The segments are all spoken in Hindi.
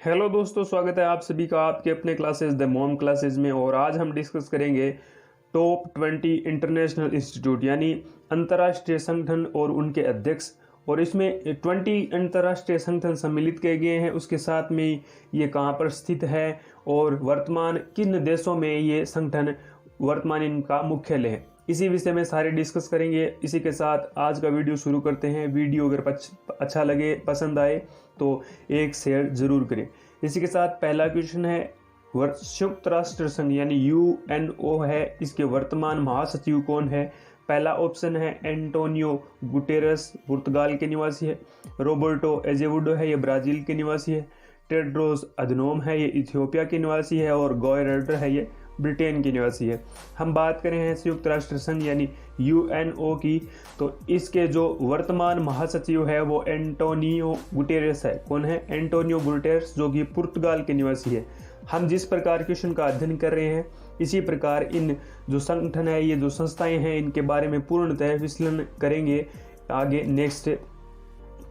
हेलो दोस्तों, स्वागत है आप सभी का आपके अपने क्लासेस द मॉम क्लासेस में। और आज हम डिस्कस करेंगे टॉप 20 इंटरनेशनल इंस्टीट्यूट यानी अंतर्राष्ट्रीय संगठन और उनके अध्यक्ष। और इसमें 20 अंतर्राष्ट्रीय संगठन सम्मिलित किए गए हैं, उसके साथ में ये कहाँ पर स्थित है और वर्तमान किन देशों में ये संगठन वर्तमान इनका मुख्यालय है, इसी विषय में सारे डिस्कस करेंगे। इसी के साथ आज का वीडियो शुरू करते हैं। वीडियो अगर अच्छा लगे, पसंद आए तो एक शेयर जरूर करें। इसी के साथ पहला क्वेश्चन है, संयुक्त राष्ट्र संघ यानी यूएनओ है, इसके वर्तमान महासचिव कौन है? पहला ऑप्शन है एंटोनियो गुटेरस, पुर्तगाल के निवासी है। रोबर्टो एजेवुडो है, ये ब्राजील के निवासी है। टेड्रोस अधनोम है, ये इथियोपिया के निवासी है। और गॉय रेडर है, ये ब्रिटेन के निवासी है। हम बात करें हैं संयुक्त राष्ट्र संघ यानी यूएनओ की, तो इसके जो वर्तमान महासचिव है वो एंटोनियो गुटेरेस है। कौन है? एंटोनियो गुटेरेस, जो कि पुर्तगाल के निवासी है। हम जिस प्रकार क्वेश्चन का अध्ययन कर रहे हैं, इसी प्रकार इन जो संगठन है, ये जो संस्थाएं हैं, इनके बारे में पूर्णतः विश्लेषण करेंगे आगे नेक्स्ट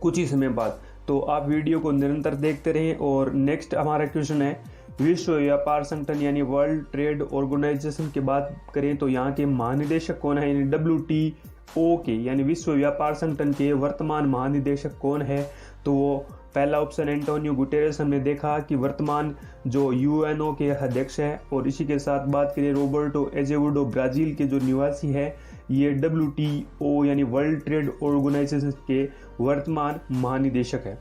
कुछ ही समय बाद। तो आप वीडियो को निरंतर देखते रहें। और नेक्स्ट हमारा क्वेश्चन है, विश्व व्यापार संगठन यानी वर्ल्ड ट्रेड ऑर्गेनाइजेशन की बात करें तो यहाँ के महानिदेशक कौन है? यानी WTO के यानी विश्व व्यापार संगठन के वर्तमान महानिदेशक कौन है? तो वो पहला ऑप्शन एंटोनियो गुटेरेस हमने देखा कि वर्तमान जो यूएनओ के अध्यक्ष है। और इसी के साथ बात करें रोबर्टो एजेवुडो, ब्राजील के जो निवासी है, ये WTO यानी वर्ल्ड ट्रेड ऑर्गेनाइजेशन के वर्तमान महानिदेशक है।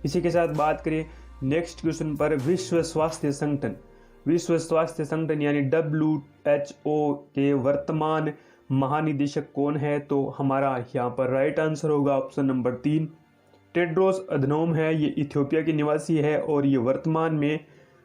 इसी के साथ बात करें नेक्स्ट क्वेश्चन पर, विश्व स्वास्थ्य संगठन यानी WHO के वर्तमान महानिदेशक कौन है? तो हमारा यहाँ पर राइट आंसर होगा ऑप्शन नंबर 3, टेड्रोस अधनोम है, ये इथियोपिया के निवासी है और ये वर्तमान में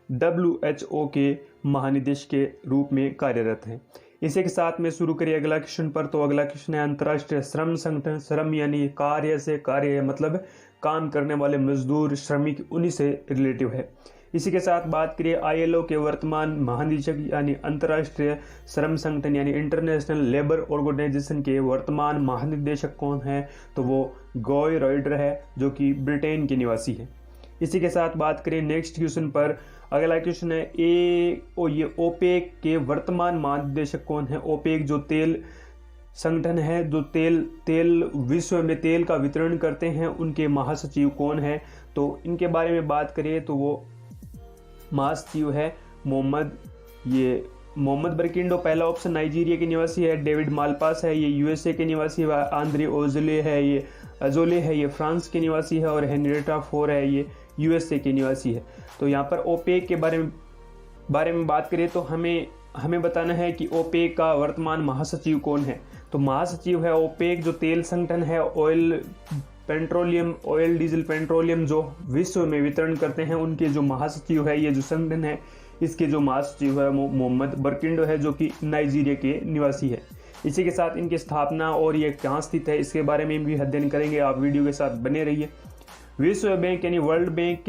WHO के महानिदेशक के रूप में कार्यरत है। इसी के साथ में शुरू करिए अगला क्वेश्चन पर। तो अगला क्वेश्चन है, अंतर्राष्ट्रीय श्रम संगठन, श्रम यानी कार्य से कार्य मतलब काम करने वाले मजदूर, श्रमिक, उन्हीं से रिलेटिव है। इसी के साथ बात करिए ILO के वर्तमान महानिदेशक यानी अंतर्राष्ट्रीय श्रम संगठन यानी इंटरनेशनल लेबर ऑर्गेनाइजेशन के वर्तमान महानिदेशक कौन है? तो वो गॉय रेडर है, जो कि ब्रिटेन के निवासी है। इसी के साथ बात करें नेक्स्ट क्वेश्चन पर। अगला क्वेश्चन है, ये ओपेक के वर्तमान महानिदेशक कौन है? ओपेक जो तेल संगठन है, जो तेल विश्व में तेल का वितरण करते हैं, उनके महासचिव कौन है? तो इनके बारे में बात करें तो वो महासचिव है मोहम्मद बरकिंडो, पहला ऑप्शन नाइजीरिया के निवासी है। डेविड मालपास है, ये USA के निवासी है। आंद्रे अजोले है, ये फ्रांस के निवासी है। और हेनरिएटा फोर है, ये USA के निवासी है। तो यहाँ पर ओपेक के बारे में बात करें तो हमें बताना है कि ओपेक का वर्तमान महासचिव कौन है। तो महासचिव है ओपेक जो तेल संगठन है, ऑयल डीजल पेट्रोलियम जो विश्व में वितरण करते हैं, उनके जो महासचिव है, ये जो संगठन है, इसके जो महासचिव है मोहम्मद बरकिंडो है, जो कि नाइजीरिया के निवासी है। इसी के साथ इनकी स्थापना और ये कहाँ स्थित है, इसके बारे में भी अध्ययन करेंगे। आप वीडियो के साथ बने रहिए। विश्व बैंक यानी वर्ल्ड बैंक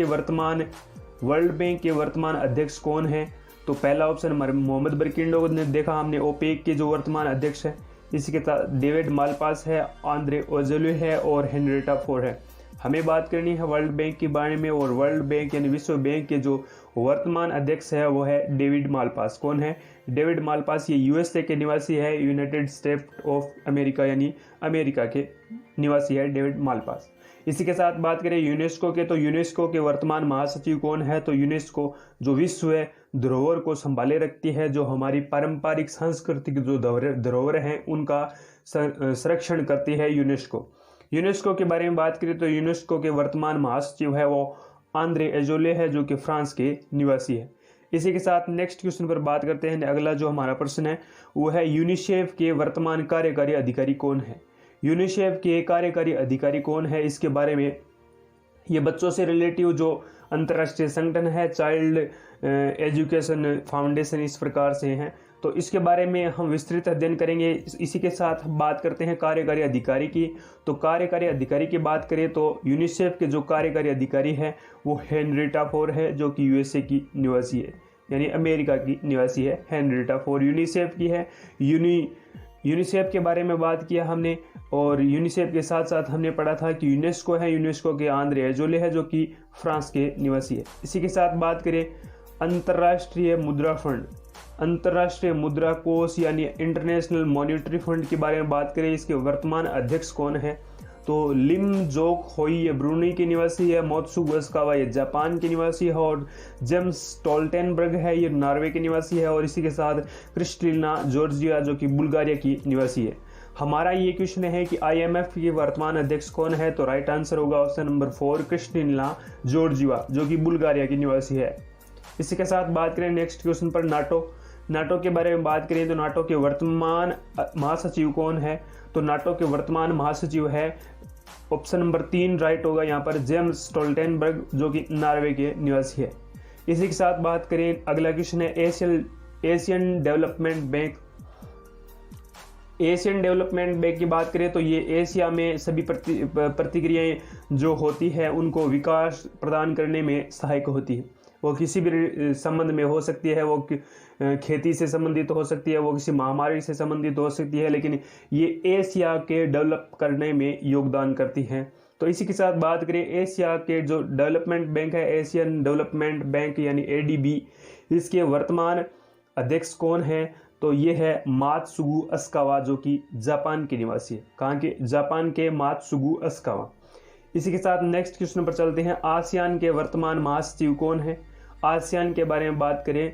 के वर्तमान अध्यक्ष कौन है? तो पहला ऑप्शन मोहम्मद बरकिंडो ने देखा हमने, ओपेक के जो वर्तमान अध्यक्ष है। इसी के साथ डेविड मालपास है, आंद्रे ओजोले है और हेनरिएटा फोर है। हमें बात करनी है वर्ल्ड बैंक के बारे में। और वर्ल्ड बैंक यानी विश्व बैंक के जो वर्तमान अध्यक्ष है वो है डेविड मालपास। कौन है? डेविड मालपास, ये USA के निवासी है, यूनाइटेड स्टेट ऑफ अमेरिका यानी अमेरिका के निवासी है डेविड मालपास। इसी के साथ बात करें यूनेस्को के, तो यूनेस्को के वर्तमान महासचिव कौन है? तो यूनेस्को जो विश्व धरोहर को संभाले रखती है, जो हमारी पारंपरिक सांस्कृतिक जो धरोहर हैं उनका संरक्षण करती है यूनेस्को के बारे में बात करें तो यूनेस्को के वर्तमान महासचिव है वो आंद्रे एजोले है, जो कि फ्रांस के निवासी है। इसी के साथ नेक्स्ट क्वेश्चन पर बात करते हैं। अगला जो हमारा प्रश्न है वो है, यूनिसेफ के वर्तमान कार्यकारी अधिकारी कौन है? यूनिसेफ के कार्यकारी अधिकारी कौन है, इसके बारे में, ये बच्चों से रिलेटिव जो अंतर्राष्ट्रीय संगठन है, चाइल्ड एजुकेशन फाउंडेशन, इस प्रकार से हैं। तो इसके बारे में हम विस्तृत अध्ययन करेंगे। इसी के साथ बात करते हैं कार्यकारी अधिकारी की। तो कार्यकारी अधिकारी की बात करें तो यूनिसेफ के जो कार्यकारी अधिकारी है वो हेनरिएटा फोर है, जो कि USA की निवासी है, यानी अमेरिका की निवासी है। हेनरिएटा फोर यूनिसेफ की है। यूनिसेफ के बारे में बात किया हमने, और यूनिसेफ के साथ साथ हमने पढ़ा था कि यूनेस्को है, यूनेस्को के आंद्रे एजोले है जो कि फ्रांस के निवासी है। इसी के साथ बात करें अंतर्राष्ट्रीय मुद्रा फंड, अंतर्राष्ट्रीय मुद्रा कोष यानी इंटरनेशनल मॉनेटरी फंड के बारे में बात करें, इसके वर्तमान अध्यक्ष कौन है? तो लिम जोक होई ये ब्रूनेई के निवासी है, मोत्सुगु अस्कावा ये जापान के निवासी है, और जेम्स स्टोल्टेनबर्ग है ये नॉर्वे के निवासी है, और इसी के साथ क्रिस्टलिना जॉर्जिया जो कि बुल्गारिया की निवासी है। हमारा ये क्वेश्चन है कि IMF के वर्तमान अध्यक्ष कौन है? तो राइट आंसर होगा ऑप्शन नंबर 4 क्रिस्टलिना जॉर्जिया जो कि बुल्गारिया की निवासी है। इसी के साथ बात करें नेक्स्ट क्वेश्चन पर नाटो के बारे में बात करें तो नाटो के वर्तमान महासचिव कौन है? तो नाटो के वर्तमान महासचिव है ऑप्शन नंबर 3 राइट होगा यहाँ पर जेम्स स्टोल्टेनबर्ग जो कि नॉर्वे के निवासी है। इसी के साथ बात करें अगला क्वेश्चन है Asian development bank. Asian development bank की बात करें तो ये एशिया में सभी प्रतिक्रियाएं जो होती है उनको विकास प्रदान करने में सहायक होती है। वो किसी भी संबंध में हो सकती है, वो खेती से संबंधित हो सकती है, वो किसी महामारी से संबंधित हो सकती है, लेकिन ये एशिया के डेवलप करने में योगदान करती हैं। तो इसी के साथ बात करें एशिया के जो डेवलपमेंट बैंक है, एशियन डेवलपमेंट बैंक यानी ADB, इसके वर्तमान अध्यक्ष कौन है? तो ये है मात्सुगु अस्कावा जो कि जापान के निवासी है। कहाँ के? जापान के मात्सुगु अस्कावा। इसी के साथ नेक्स्ट क्वेश्चन पर चलते हैं। आसियान के वर्तमान महासचिव कौन है? आसियान के बारे में बात करें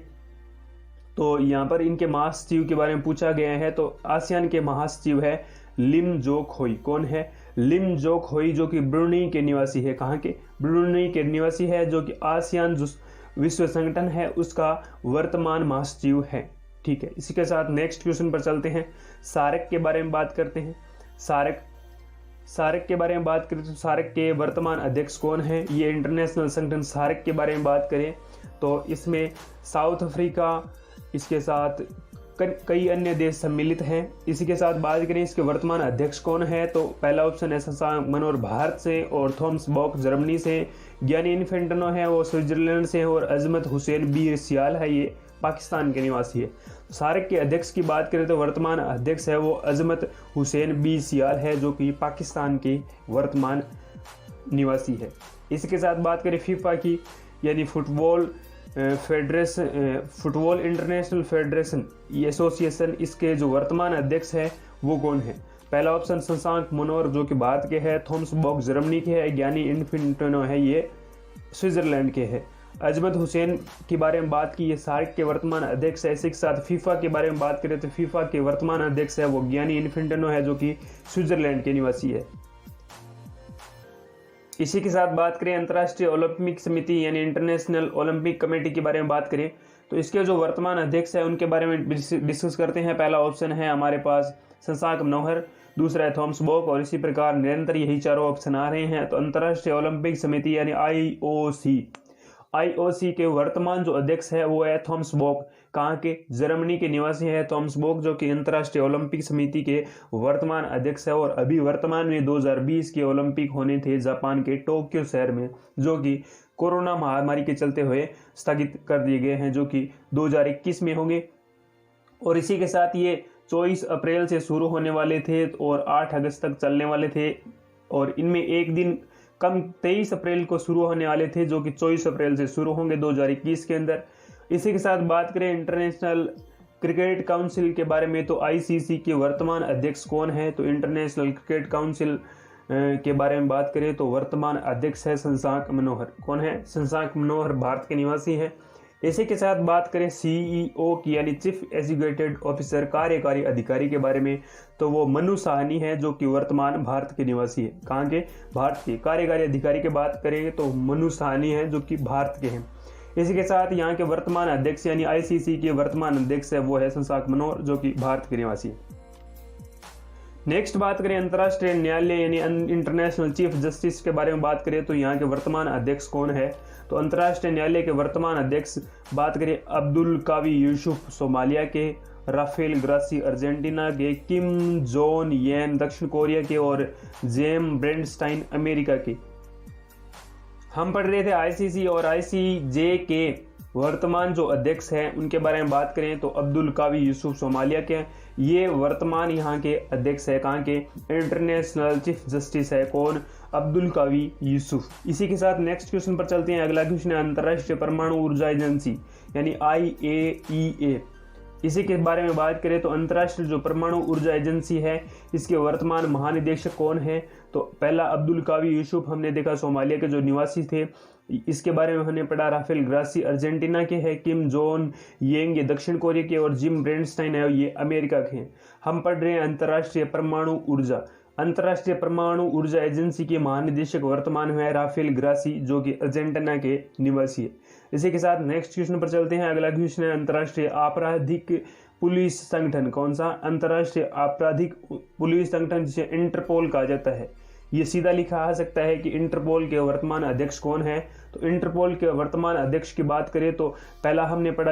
तो यहाँ पर इनके महासचिव के बारे में पूछा गया है। तो आसियान के महासचिव है लिम जोक होई। कौन है? लिम जोक होई जो कि ब्रूनेई के निवासी है। कहाँ के? ब्रूनेई के निवासी है जो कि आसियान जो विश्व संगठन है उसका वर्तमान महासचिव है। ठीक है। इसी के साथ नेक्स्ट क्वेश्चन पर चलते हैं। सार्क के बारे में बात करते हैं। सार्क के बारे में बात करें तो सार्क के वर्तमान अध्यक्ष कौन है? ये इंटरनेशनल संगठन सार्क के बारे में बात करें तो इसमें साउथ अफ्रीका, इसके साथ कई अन्य देश सम्मिलित हैं। इसी के साथ बात करें इसके वर्तमान अध्यक्ष कौन है? तो पहला ऑप्शन है शशांक मनोहर भारत से, और थॉमस बॉक जर्मनी से, गियानी इन्फेंटनो है वो स्विट्जरलैंड से, और अजमत हुसैन बी सियाल है ये पाकिस्तान के निवासी है। सार्क के अध्यक्ष की बात करें तो वर्तमान अध्यक्ष है वो अजमत हुसैन बी सियाल है जो कि पाकिस्तान के वर्तमान निवासी है। इसके साथ बात करें फीफा की यानी फुटबॉल इंटरनेशनल फेडरेशन एसोसिएशन, इसके जो वर्तमान अध्यक्ष है वो कौन है? पहला ऑप्शन शशांक मनोहर जो कि भारत के है, थॉमस बॉक जर्मनी के है, गियानी इन्फेंटिनो है ये स्विट्जरलैंड के है। अजमत हुसैन के बारे में बात की, ये सार्क के वर्तमान अध्यक्ष है। इसी के साथ फीफा के बारे में बात करें तो फीफा के वर्तमान अध्यक्ष है वो गियानी इन्फेंटिनो है जो कि स्विट्जरलैंड के निवासी है। इसी के साथ बात करें अंतर्राष्ट्रीय ओलंपिक समिति यानी इंटरनेशनल ओलंपिक कमेटी के बारे में बात करें तो इसके जो वर्तमान अध्यक्ष है उनके बारे में डिस्कस करते हैं। पहला ऑप्शन है हमारे पास शशांक मनोहर, दूसरा है थॉमस बॉक, और इसी प्रकार निरंतर यही चारों ऑप्शन आ रहे हैं। तो अंतर्राष्ट्रीय ओलंपिक समिति यानी IOC के वर्तमान जो अध्यक्ष है वो है थॉमस बॉक। कहाँ के? जर्मनी के निवासी है थॉमस बॉक जो कि अंतर्राष्ट्रीय ओलंपिक समिति के वर्तमान अध्यक्ष है, और अभी वर्तमान में 2020 के ओलंपिक होने थे जापान के टोक्यो शहर में, जो कि कोरोना महामारी के चलते हुए स्थगित कर दिए गए हैं, जो कि 2021 में होंगे। और इसी के साथ ये 24 अप्रैल से शुरू होने वाले थे और 8 अगस्त तक चलने वाले थे, और इनमें एक दिन कम 23 अप्रैल को शुरू होने वाले थे जो कि 24 अप्रैल से शुरू होंगे 2021 के अंदर। इसी के साथ बात करें इंटरनेशनल क्रिकेट काउंसिल के बारे में तो ICC के वर्तमान अध्यक्ष कौन है? तो इंटरनेशनल क्रिकेट काउंसिल के बारे में बात करें तो वर्तमान अध्यक्ष है शशांक मनोहर। कौन है? शशांक मनोहर भारत के निवासी है। इसी के साथ बात करें CEO की यानी चीफ एग्जीक्यूटिव ऑफिसर कार्यकारी अधिकारी के बारे में तो वो मनु साहनी है जो कि वर्तमान भारत के निवासी है। कहाँ के? भारत के। कार्यकारी अधिकारी की बात करें तो मनु साहनी है जो कि भारत के हैं। इसी के साथ यहाँ के वर्तमान अध्यक्ष यानी ICC के वर्तमान अध्यक्ष है वो है शशांक मनोहर जो कि भारत के निवासी है। नेक्स्ट बात करें अंतर्राष्ट्रीय न्यायालय यानी इंटरनेशनल चीफ जस्टिस के बारे में बात करें तो यहाँ के वर्तमान अध्यक्ष कौन है? तो अंतर्राष्ट्रीय न्यायालय के वर्तमान अध्यक्ष बात करें अब्दुल कावी यूसुफ सोमालिया के, राफेल ग्रासी अर्जेंटीना के, किम जोन येन दक्षिण कोरिया के, और जेम ब्रेंडस्टाइन अमेरिका के। हम पढ़ रहे थे ICC और ICJ के वर्तमान जो अध्यक्ष हैं उनके बारे में बात करें तो अब्दुल कावी यूसुफ सोमालिया के, ये वर्तमान यहाँ के अध्यक्ष है, कहाँ के, इंटरनेशनल चीफ जस्टिस है। कौन? अब्दुल कावी यूसुफ। इसी के साथ नेक्स्ट क्वेश्चन पर चलते हैं। अगला क्वेश्चन है अंतर्राष्ट्रीय परमाणु ऊर्जा एजेंसी यानी IAEA, इसी के बारे में बात करें तो अंतर्राष्ट्रीय जो परमाणु ऊर्जा एजेंसी है इसके वर्तमान महानिदेशक कौन है? तो पहला अब्दुल कावी यूसुफ हमने देखा सोमालिया के जो निवासी थे, इसके बारे में हमने पढ़ा। राफेल ग्रासी अर्जेंटीना के हैं, किम जोन येंग ये दक्षिण कोरिया के, और जिम ब्रेंडस्टाइन है ये अमेरिका के हैं। हम पढ़ रहे हैं अंतर्राष्ट्रीय परमाणु ऊर्जा। अंतर्राष्ट्रीय परमाणु ऊर्जा एजेंसी के महानिदेशक वर्तमान में है राफेल ग्रासी, जो कि अर्जेंटीना के निवासी है। इसी के साथ नेक्स्ट क्वेश्चन पर चलते हैं। अगला क्वेश्चन है अंतर्राष्ट्रीय आपराधिक पुलिस संगठन, कौन सा? अंतर्राष्ट्रीय आपराधिक पुलिस संगठन, जिसे इंटरपोल कहा जाता है। ये सीधा लिखा आ सकता है कि इंटरपोल के वर्तमान अध्यक्ष कौन है? तो इंटरपोल के वर्तमान अध्यक्ष की बात करें तो पहला हमने पढ़ा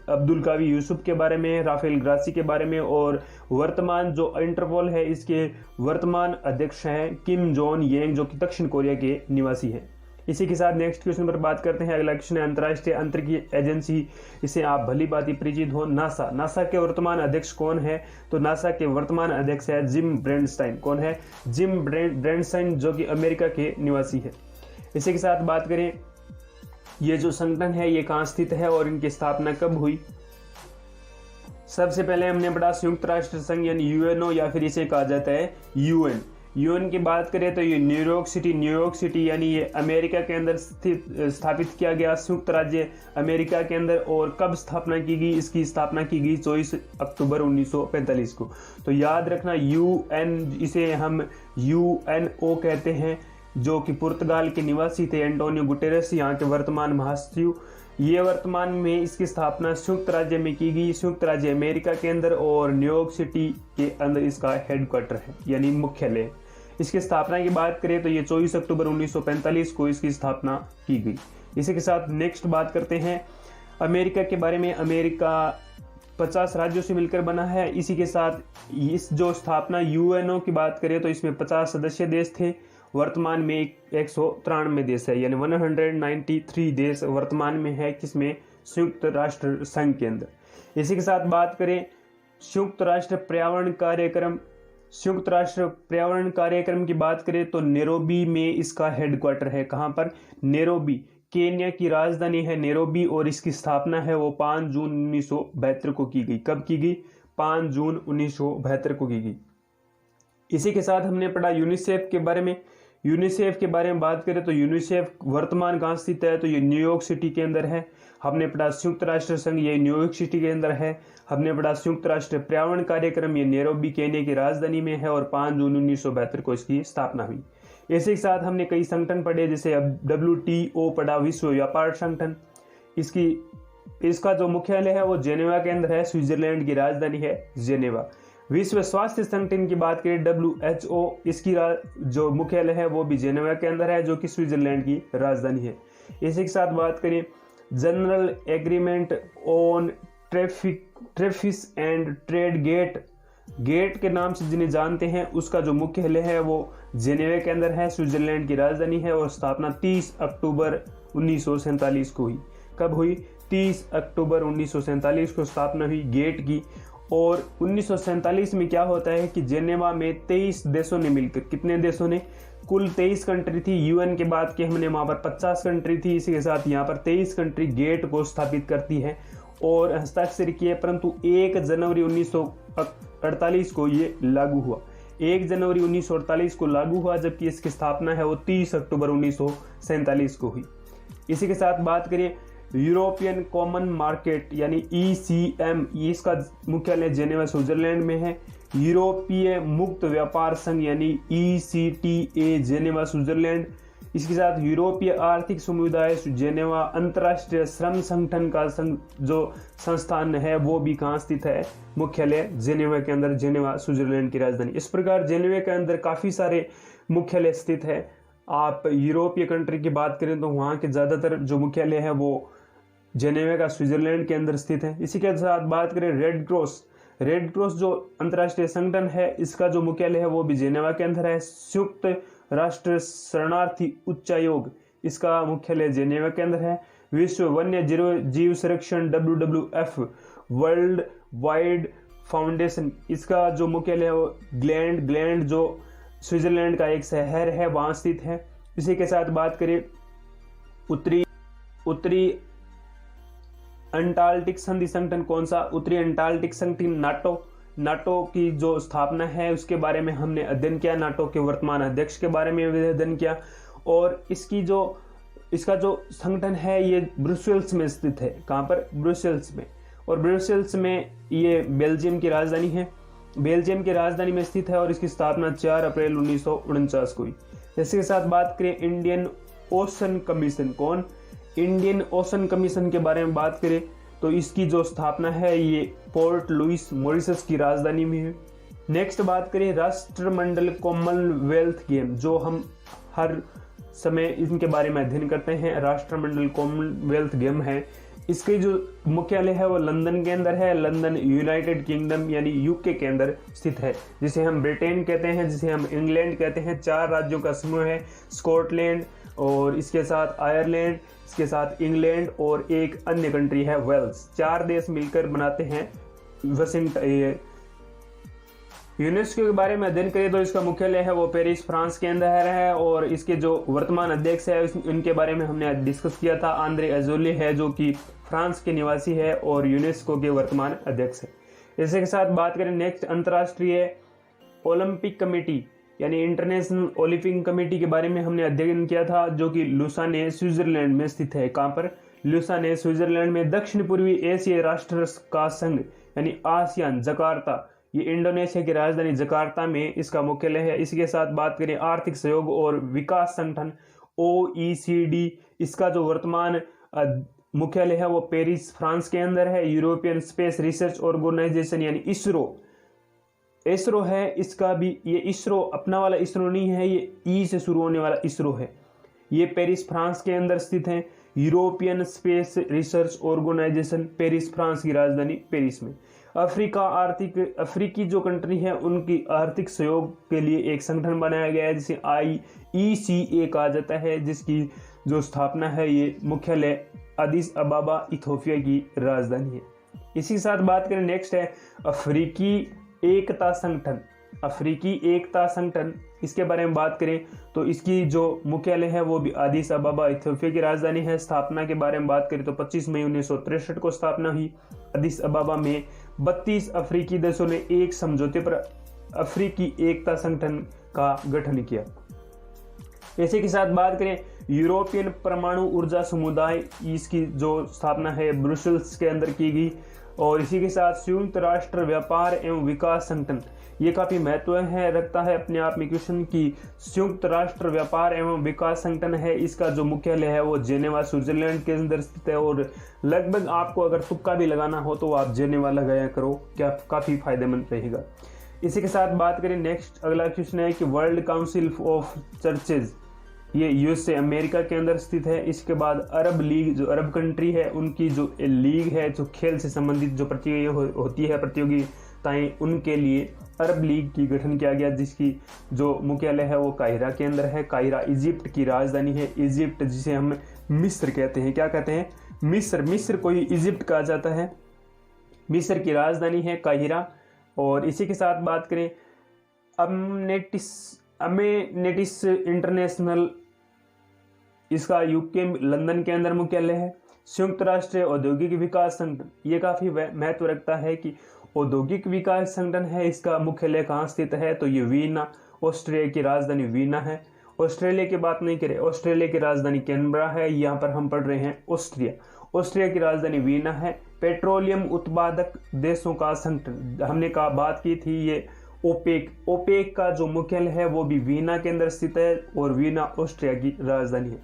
अब्दुल कावी यूसुफ के बारे में, राफेल ग्रासी के बारे में, और वर्तमान जो इंटरपोल है इसके वर्तमान अध्यक्ष हैं किम जोन येंग, जो कि दक्षिण कोरिया के निवासी हैं। इसी के साथ नेक्स्ट क्वेश्चन पर बात करते हैं। अगला क्वेश्चन है अंतर्राष्ट्रीय अंतरिक्ष एजेंसी, इसे आप भली भांति परिचित हो, नासा। नासा के वर्तमान अध्यक्ष कौन है? तो नासा के वर्तमान अध्यक्ष है जिम ब्रेंडस्टाइन। कौन है? जिम ब्रेंडस्टाइन, जो कि अमेरिका के निवासी है। इसी के साथ बात करें, ये जो संगठन है ये कहाँ स्थित है और इनकी स्थापना कब हुई? सबसे पहले हमने पढ़ा संयुक्त राष्ट्र संघ यानी यूएनओ, या फिर इसे कहा जाता है यूएन। यूएन की बात करें तो ये न्यूयॉर्क सिटी यानी ये अमेरिका के अंदर स्थापित किया गया, संयुक्त राज्य अमेरिका के अंदर। और कब स्थापना की गई? इसकी स्थापना की गई 24 अक्टूबर 1945 को। तो याद रखना यूएन, इसे हम UNO कहते हैं, जो कि पुर्तगाल के निवासी थे एंटोनियो गुटेरेस, यहाँ के वर्तमान महासचिव। ये वर्तमान में इसकी स्थापना संयुक्त राज्य में की गई, संयुक्त राज्य अमेरिका के अंदर, और न्यूयॉर्क सिटी के अंदर इसका हेडक्वार्टर है यानी मुख्यालय। इसकी स्थापना की बात करें तो ये 24 अक्टूबर 1945 को इसकी स्थापना की गई। इसी के साथ नेक्स्ट बात करते हैं अमेरिका के बारे में। अमेरिका 50 राज्यों से मिलकर बना है। इसी के साथ इस जो स्थापना UNO की बात करें तो इसमें 50 सदस्य देश थे, वर्तमान में 193 देश है, यानी 193 देश वर्तमान में है किसमें? संयुक्त राष्ट्र संघ के अंदर। इसी के साथ बात करें संयुक्त राष्ट्र पर्यावरण कार्यक्रम, संयुक्त राष्ट्र पर्यावरण कार्यक्रम की बात करें तो नैरोबी में इसका हेडक्वार्टर है। कहाँ पर? नैरोबी, केन्या की राजधानी है नैरोबी, और इसकी स्थापना है वो 5 जून 1972 को की गई। कब की गई? 5 जून 1972 को की गई। इसी के साथ हमने पढ़ा यूनिसेफ के बारे में। यूनिसेफ के बारे में बात करें तो यूनिसेफ वर्तमान कहाँ स्थित है? तो ये न्यूयॉर्क सिटी के अंदर है। हमने पढ़ा संयुक्त राष्ट्र संघ, ये न्यूयॉर्क सिटी के अंदर है। हमने पढ़ा संयुक्त राष्ट्र पर्यावरण कार्यक्रम, ये नैरोबी केन्या की राजधानी में है, और 5 जून 1972 को इसकी स्थापना हुई। इसी के साथ हमने कई संगठन पढ़े, जैसे WTO पढ़ा, विश्व व्यापार संगठन। इसका जो मुख्यालय है वो जेनेवा के अंदर है, स्विट्जरलैंड की राजधानी है जेनेवा। विश्व स्वास्थ्य संगठन की बात करें WHO, इसकी जो मुख्यालय है वो भी जेनेवा के अंदर है, जो कि स्विट्जरलैंड की राजधानी है। इसी के साथ बात करें general agreement on traffic and trade GATT के नाम से जिन्हें जानते हैं, उसका जो मुख्यालय है वो जेनेवा के अंदर है, स्विट्जरलैंड की राजधानी है, और स्थापना 30 अक्टूबर 1947 को हुई। कब हुई? 30 अक्टूबर 1947 को स्थापना हुई गेट की। और 1947 में क्या होता है कि जेनेवा में 23 देशों ने मिलकर, कितने देशों ने? कुल 23 कंट्री थी। UN के बाद के हमने वहाँ पर 50 कंट्री थी, इसी के साथ यहाँ पर 23 कंट्री गेट को स्थापित करती है और हस्ताक्षर किए, परंतु 1 जनवरी 1948 को ये लागू हुआ। 1 जनवरी 1948 को लागू हुआ, जबकि इसकी स्थापना है वो 30 अक्टूबर 1947 को हुई। इसी के साथ बात करें यूरोपियन कॉमन मार्केट यानी ECM, इसका मुख्यालय जेनेवा स्विट्जरलैंड में है। यूरोपीय मुक्त व्यापार संघ यानी ECTA, जेनेवा स्विट्जरलैंड। इसके साथ यूरोपीय आर्थिक समुदाय जेनेवा। अंतर्राष्ट्रीय श्रम संगठन का जो संस्थान है वो भी कहाँ स्थित है? मुख्यालय जेनेवा के अंदर, जेनेवा स्विट्जरलैंड की राजधानी। इस प्रकार जेनेवा के अंदर काफ़ी सारे मुख्यालय स्थित है। आप यूरोपीय कंट्री की बात करें तो वहाँ के ज़्यादातर जो मुख्यालय है वो जेनेवा का स्विट्जरलैंड के अंदर स्थित है। इसी के साथ बात करें रेड क्रॉस जो अंतर्राष्ट्रीय संगठन है, इसका जो मुख्यालय है वो भी जेनेवा के अंदर है। संयुक्त राष्ट्र शरणार्थी उच्चायोग, इसका मुख्यालय जेनेवा के अंदर है। विश्व वन्य जीव संरक्षण WWF वर्ल्ड वाइड फाउंडेशन, इसका जो मुख्यालय है वो ग्लैंड जो स्विट्जरलैंड का एक शहर है वहां स्थित है। इसी के साथ बात करें उत्तरी अंटार्कटिक संधि संगठन, कौन सा? उत्तरी अंटार्कटिक संगठन नाटो की जो स्थापना है उसके बारे में हमने अध्ययन किया, नाटो के वर्तमान अध्यक्ष के बारे में अध्ययन किया। और इसका जो संगठन है ये ब्रुसेल्स में स्थित है। कहाँ पर? ब्रुसेल्स में। और ब्रुसेल्स में ये बेल्जियम की राजधानी है, बेल्जियम की राजधानी में स्थित है और इसकी स्थापना 4 अप्रैल 1949 को हुई। इसी के साथ बात करें इंडियन ओशन कमीशन, कौन? इंडियन ओशन कमीशन के बारे में बात करें तो इसकी जो स्थापना है ये पोर्ट लुइस मॉरिशस की राजधानी में है। नेक्स्ट बात करें राष्ट्रमंडल कॉमनवेल्थ गेम, जो हम हर समय इनके बारे में अध्ययन करते हैं। राष्ट्रमंडल कॉमनवेल्थ गेम है, इसके जो मुख्यालय है वो लंदन के अंदर है। लंदन यूनाइटेड किंगडम यानी यूके के अंदर स्थित है, जिसे हम ब्रिटेन कहते हैं, जिसे हम इंग्लैंड कहते हैं। 4 राज्यों का समूह है, स्कॉटलैंड और इसके साथ आयरलैंड, इसके साथ इंग्लैंड और एक अन्य कंट्री है वेल्स। 4 देश मिलकर बनाते हैं वाशिंगटन। यूनेस्को के बारे में अध्ययन करें तो इसका मुख्यालय है वो पेरिस फ्रांस के अंदर है और इसके जो वर्तमान अध्यक्ष है उनके बारे में हमने डिस्कस किया था। आंद्रे अजोले है जो कि फ्रांस के निवासी है और यूनेस्को के वर्तमान अध्यक्ष है। इसी के साथ बात करें नेक्स्ट अंतर्राष्ट्रीय ओलंपिक कमेटी यानी इंटरनेशनल ओलंपिक कमेटी के बारे में हमने अध्ययन किया था, जो कि लुसाने स्विट्जरलैंड में स्थित है। कहाँ पर? लुसाने स्विट्जरलैंड में। दक्षिण पूर्वी एशियाई राष्ट्र का संघ यानी आसियान, जकार्ता, ये इंडोनेशिया की राजधानी जकार्ता में इसका मुख्यालय है। इसी के साथ बात करें आर्थिक सहयोग और विकास संगठन OECD, इसका जो वर्तमान मुख्यालय है वो पेरिस फ्रांस के अंदर है। यूरोपियन स्पेस रिसर्च ऑर्गेनाइजेशन यानी इसरो है, इसका भी ये इसरो अपना वाला इसरो नहीं है, ये ई से शुरू होने वाला इसरो है। ये पेरिस फ्रांस के अंदर स्थित है। European space research organisation, Paris France की राजधानी पेरिस में। अफ्रीकी जो कंट्री है उनकी आर्थिक सहयोग के लिए एक संगठन बनाया गया है जिसे IECA कहा जाता है, जिसकी जो स्थापना है ये मुख्यालय अदिस अबाबा इथियोपिया की राजधानी है। इसी के साथ बात करें नेक्स्ट है अफ्रीकी एकता संगठन। इसके बारे में बात करें तो इसकी जो मुख्यालय है वो भी अदिस अबाबा इथियोपिया की राजधानी है। स्थापना के बारे में बात करें तो 25 मई 1963 को स्थापना हुई। अदिस अबाबा में 32 अफ्रीकी देशों ने एक समझौते पर अफ्रीकी एकता संगठन का गठन किया। इसी के साथ बात करें यूरोपियन परमाणु ऊर्जा समुदाय, इसकी जो स्थापना है ब्रुसेल्स के अंदर की गई। और इसी के साथ संयुक्त राष्ट्र व्यापार एवं विकास संगठन, ये काफी महत्व है रखता है अपने आप में क्वेश्चन की। संयुक्त राष्ट्र व्यापार एवं विकास संगठन है, इसका जो मुख्यालय है वो जेनेवा स्विट्जरलैंड के अंदर स्थित है। और लगभग आपको अगर तुक्का भी लगाना हो तो आप जेनेवा लगाया करो, क्या काफी फायदेमंद रहेगा। इसी के साथ बात करें नेक्स्ट अगला क्वेश्चन है कि वर्ल्ड काउंसिल ऑफ चर्चेज, ये USA अमेरिका के अंदर स्थित है। इसके बाद अरब लीग, जो अरब कंट्री है उनकी जो लीग है, जो खेल से संबंधित जो होती है प्रतियोगिताएं, उनके लिए अरब लीग की गठन किया गया, जिसकी जो मुख्यालय है वो काहिरा के अंदर है। काहिरा इजिप्ट की राजधानी है। इजिप्ट जिसे हम मिस्र कहते हैं, क्या कहते हैं? मिस्र को ही इजिप्ट कहा जाता है। मिस्र की राजधानी है काहिरा। और इसी के साथ बात करें अमेनेटिस इंटरनेशनल, इसका यूके लंदन के अंदर मुख्यालय है। संयुक्त राष्ट्र औद्योगिक विकास संगठन, ये काफी महत्व रखता है कि औद्योगिक विकास संगठन है, इसका मुख्यालय कहाँ स्थित है? तो ये वीना, ऑस्ट्रिया की राजधानी वीना है। ऑस्ट्रेलिया की बात नहीं करें, ऑस्ट्रेलिया की राजधानी कैनबरा है। यहाँ पर हम पढ़ रहे हैं ऑस्ट्रिया की राजधानी वीना है। पेट्रोलियम उत्पादक देशों का संगठन, हमने बात की थी ये ओपेक का जो मुख्यालय है वो भी वीना के अंदर स्थित है और वीना ऑस्ट्रिया की राजधानी है।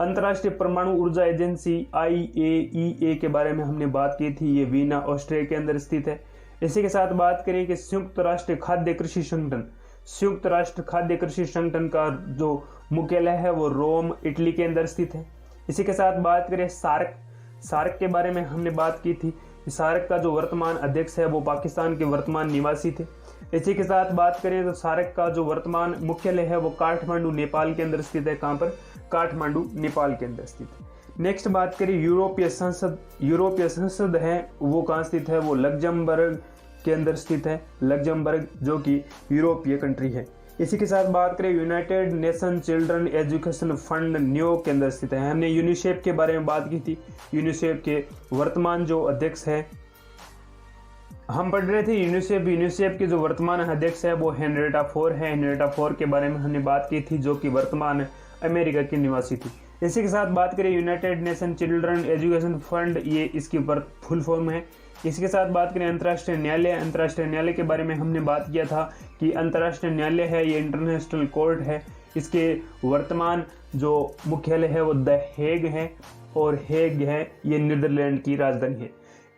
अंतर्राष्ट्रीय परमाणु ऊर्जा एजेंसी IAEA के बारे में हमने बात की थी, ये वीना ऑस्ट्रिया के अंदर स्थित है। इसी के साथ बात करें कि संयुक्त राष्ट्र खाद्य कृषि संगठन का जो मुख्यालय है वो रोम इटली के अंदर स्थित है। इसी के साथ बात करें सार्क के बारे में हमने बात की थी। सार्क का जो वर्तमान अध्यक्ष है वो पाकिस्तान के वर्तमान निवासी थे। इसी के साथ बात करें तो सार्क का जो वर्तमान मुख्यालय है वो काठमांडू नेपाल के अंदर स्थित है। कहाँ पर? काठमांडू नेपाल के अंदर स्थित है। नेक्स्ट बात करें यूरोपीय संसद है वो कहाँ स्थित है? वो लग्जमबर्ग के अंदर स्थित है। लग्जमबर्ग जो कि यूरोपीय कंट्री है। इसी के साथ बात करें United nation children education fund New York के अंदर स्थित है। हमने यूनिसेफ के बारे में बात की थी। यूनिसेफ के वर्तमान जो अध्यक्ष है, हम पढ़ रहे थे यूनिसेफ के जो वर्तमान अध्यक्ष है वो हेनरिएटा फोर है। हेनरिएटा फोर के बारे में हमने बात की थी, जो कि वर्तमान अमेरिका की निवासी थी। इसी के साथ बात करें United nation children education fund, ये इसकी फुल फॉर्म है। इसी के साथ बात करें अंतर्राष्ट्रीय न्यायालय। अंतर्राष्ट्रीय न्यायालय के बारे में हमने बात किया था कि अंतर्राष्ट्रीय न्यायालय है ये इंटरनेशनल कोर्ट है। इसके वर्तमान जो मुख्यालय है वो द हेग है, और हेग है ये नीदरलैंड की राजधानी है।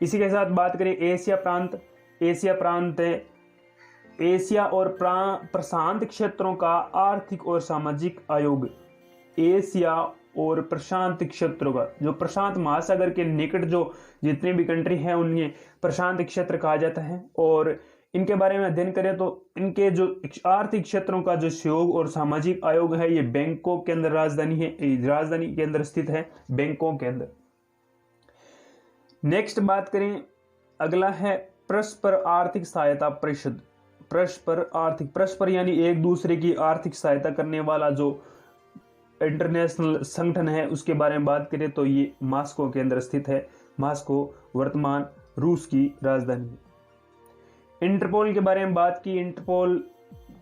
इसी के साथ बात करें एशिया प्रांत है एशिया और प्रशांत क्षेत्रों का आर्थिक और सामाजिक आयोग। एशिया और प्रशांत क्षेत्रों का, जो प्रशांत महासागर के निकट जो जितने भी कंट्री हैं उन्हें प्रशांत क्षेत्र कहा जाता है। और इनके बारे में अध्ययन करें तो इनके जो आर्थिक क्षेत्रों का जो सहयोग और सामाजिक आयोग है ये बैंकॉक के अंदर राजधानी के अंदर स्थित है, बैंकॉक के अंदर। नेक्स्ट बात करें, अगला है परस्पर आर्थिक सहायता परिषद। परस्पर यानी एक दूसरे की आर्थिक सहायता करने वाला जो इंटरनेशनल संगठन है उसके बारे में बात करें तो ये मॉस्को के अंदर स्थित है। मॉस्को वर्तमान रूस की राजधानी है। इंटरपोल के बारे में बात की।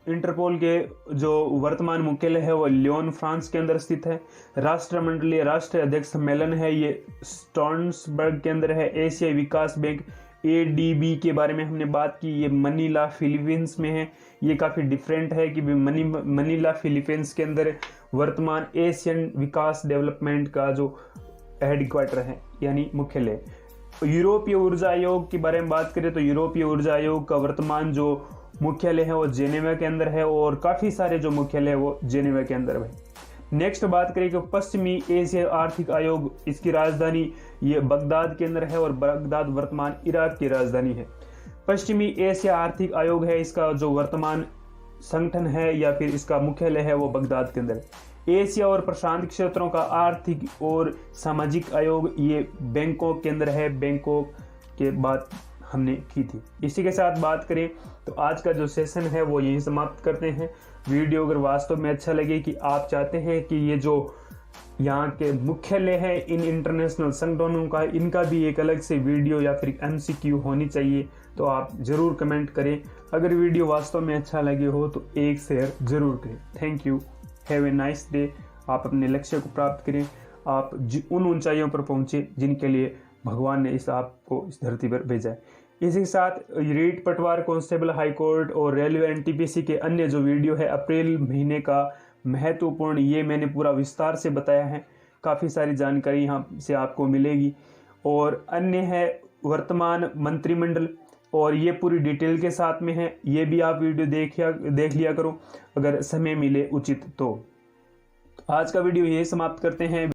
इंटरपोल के जो वर्तमान मुख्यालय है वो लियोन फ्रांस के अंदर स्थित है। राष्ट्रीय अध्यक्ष सम्मेलन है ये स्टर्नसबर्ग के अंदर है। एशियाई विकास बैंक ADB के बारे में हमने बात की, ये मनीला फिलीपींस में है। ये काफ़ी डिफरेंट है कि मनीला फिलीपींस के अंदर वर्तमान एशियन विकास डेवलपमेंट का जो हेडक्वार्टर है यानी मुख्यालय। यूरोपीय ऊर्जा आयोग के बारे में बात करें तो यूरोपीय ऊर्जा आयोग का वर्तमान जो मुख्यालय है वो जेनेवा के अंदर है, और काफ़ी सारे जो मुख्यालय है वो जेनेवा के अंदर है। नेक्स्ट बात करें कि पश्चिमी एशिया आर्थिक आयोग, इसकी राजधानी ये बगदाद के अंदर है, और बगदाद वर्तमान इराक की राजधानी है। पश्चिमी एशिया आर्थिक आयोग है, इसका जो वर्तमान संगठन है या फिर इसका मुख्यालय है वो बगदाद के अंदर है। एशिया और प्रशांत क्षेत्रों का आर्थिक और सामाजिक आयोग ये बैंकॉक के अंदर है। बैंकॉक के बात हमने की थी। इसी के साथ बात करें तो आज का जो सेशन है वो यहीं समाप्त करते हैं। वीडियो अगर वास्तव में अच्छा लगे कि आप चाहते हैं कि ये जो यहाँ के मुख्यालय है इन इंटरनेशनल संगठनों का, इनका भी एक अलग से वीडियो या फिर MCQ होनी चाहिए, तो आप ज़रूर कमेंट करें। अगर वीडियो वास्तव में अच्छा लगे हो तो एक शेयर ज़रूर करें। Thank you, have a nice day. आप अपने लक्ष्य को प्राप्त करें, आप उन ऊंचाइयों पर पहुँचे जिनके लिए भगवान ने आपको इस धरती पर भेजा है। इसी के साथ रीट पटवार कांस्टेबल हाई कोर्ट और रेलवे NTPC के अन्य जो वीडियो है अप्रैल महीने का महत्वपूर्ण, ये मैंने पूरा विस्तार से बताया है। काफ़ी सारी जानकारी यहाँ से आपको मिलेगी। और अन्य है वर्तमान मंत्रिमंडल, और ये पूरी डिटेल के साथ में है। ये भी आप वीडियो देख लिया करो अगर समय मिले उचित तो। आज का वीडियो यही समाप्त करते हैं।